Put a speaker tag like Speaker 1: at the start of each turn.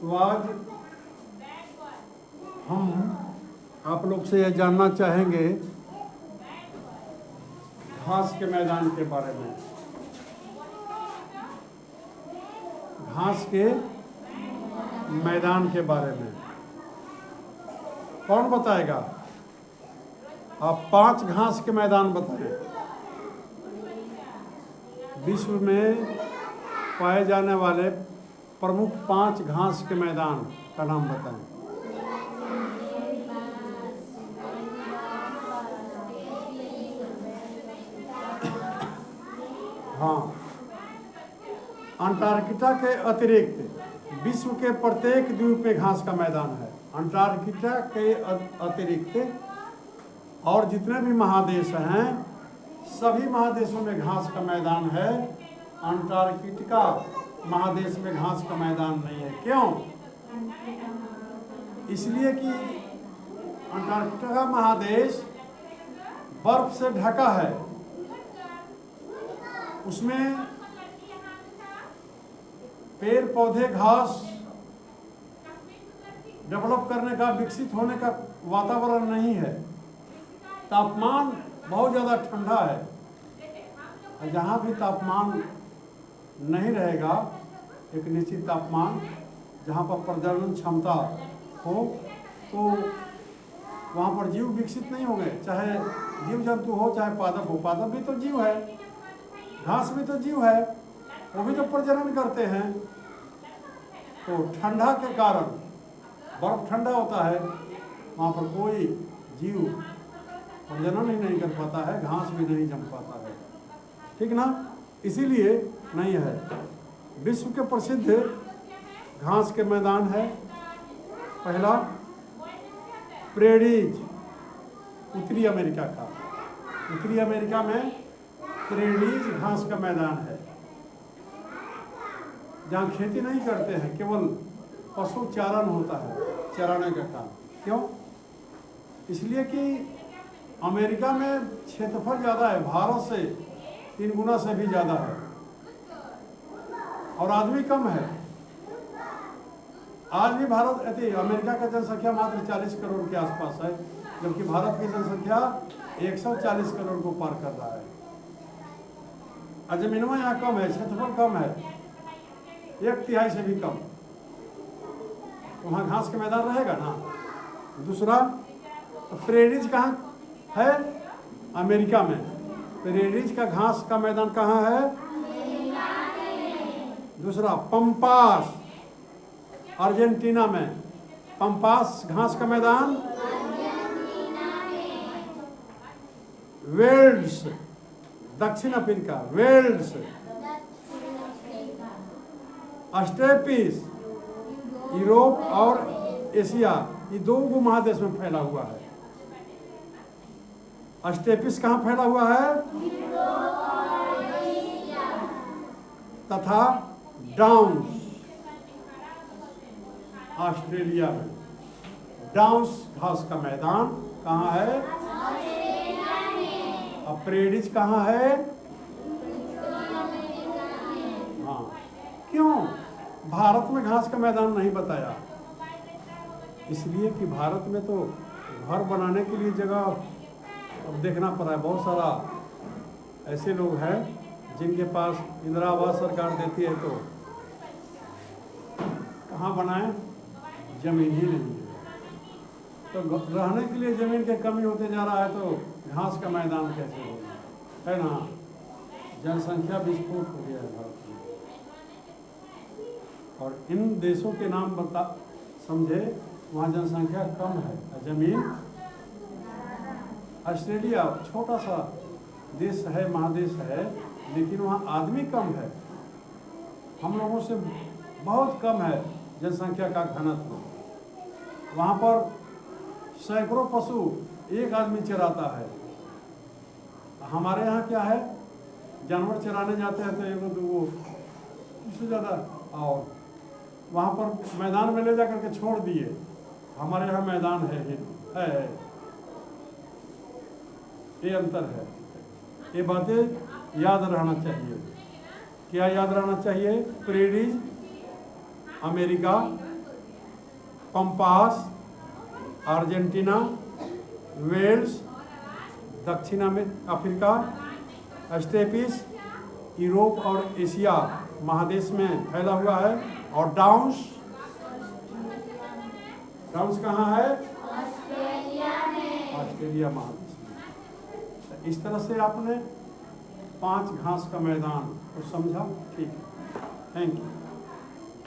Speaker 1: तो आज हम आप लोग से यह जानना चाहेंगे घास के मैदान के बारे में। घास के मैदान के बारे में कौन बताएगा? आप 5 घास के मैदान बताएं। विश्व में पाए जाने वाले प्रमुख 5 घास के मैदान का नाम बताएं। हाँ, अंटार्कटिका के अतिरिक्त विश्व के प्रत्येक द्वीप पे घास का मैदान है। अंटार्कटिका के अतिरिक्त और जितने भी महादेश हैं सभी महादेशों में घास का मैदान है। अंटार्कटिका महादेश में घास का मैदान नहीं है। क्यों? इसलिए कि अंटार्कटिका महादेश बर्फ से ढका है। उसमें पेड़ पौधे घास डेवलप करने का, विकसित होने का वातावरण नहीं है। तापमान बहुत ज़्यादा ठंडा है। जहाँ भी तापमान नहीं रहेगा, एक निश्चित तापमान जहाँ पर प्रजनन क्षमता हो, तो वहाँ पर जीव विकसित नहीं होंगे। चाहे जीव जंतु हो, चाहे पादप हो। पादप भी तो जीव है, घास भी तो जीव है, वो भी तो प्रजनन करते हैं। तो ठंडा के कारण, बर्फ ठंडा होता है, वहाँ पर कोई जीव प्रजनन ही नहीं कर पाता है, घास भी नहीं जम पाता है। ठीक ना? इसीलिए नहीं है। विश्व के प्रसिद्ध घास के मैदान है। पहला प्रेरीज, उत्तरी अमेरिका का। उत्तरी अमेरिका में प्रेरीज घास का मैदान है, जहाँ खेती नहीं करते हैं, केवल पशु चारण होता है, चराने का काम। क्यों? इसलिए कि अमेरिका में क्षेत्रफल ज़्यादा है, भारत से 3 गुना से भी ज़्यादा है, और आदमी कम है। आज भी अमेरिका का जनसंख्या मात्र 40 करोड़ के आसपास है, जबकि भारत की जनसंख्या 140 करोड़ को पार कर रहा है। जमीनों यहाँ कम है, क्षेत्रफल कम है, 1/3 से भी कम। वहाँ घास का मैदान रहेगा ना। दूसरा, प्रेरीज कहाँ है? अमेरिका में। प्रेरीज का घास का मैदान कहाँ है? दूसरा, पंपास, अर्जेंटीना में। पंपास घास का मैदान। वेल्स, दक्षिण अफ्रीका। वेल्स, स्टेपिस, यूरोप और एशिया, ये 2 उपमहादेश में फैला हुआ है। स्टेपिस कहाँ फैला हुआ है? तथा डाउन्स, ऑस्ट्रेलिया में। डाउन्स घास का मैदान कहाँ है? अब प्रेरीज कहाँ है? हाँ। क्यों भारत में घास का मैदान नहीं बताया? इसलिए कि भारत में तो घर बनाने के लिए जगह अब देखना पड़ा है। बहुत सारा ऐसे लोग हैं जिनके पास इंदिरा आवास सरकार देती है, तो कहाँ बनाएं? जमीन ही नहीं है। तो रहने के लिए जमीन की कमी होते जा रहा है, तो घास का मैदान कैसे होगा? है ना? जनसंख्या विस्फोट हो गया है भारत में। और इन देशों के नाम बता समझे, वहाँ जनसंख्या कम है, जमीन। ऑस्ट्रेलिया छोटा सा देश है, महादेश है, लेकिन वहाँ आदमी कम है। हम लोगों से बहुत कम है जनसंख्या का घनत्व। वहाँ पर सैकड़ों पशु एक आदमी चराता है। हमारे यहाँ क्या है? जानवर चराने जाते हैं तो 1-2 इससे ज़्यादा, और वहाँ पर मैदान में ले जा करके छोड़ दिए। हमारे यहाँ मैदान है। ये अंतर है। ये बातें याद रहना चाहिए। क्या याद रहना चाहिए? Prairies America, pampas, Argentina, velds, दक्षिण अफ्रीका, स्टेपिस यूरोप और एशिया महादेश में फैला हुआ है, और डाउन्स कहाँ है? ऑस्ट्रेलिया महादेश में। इस तरह से आपने 5 घास का मैदान को समझा। ठीक है, थैंक यू।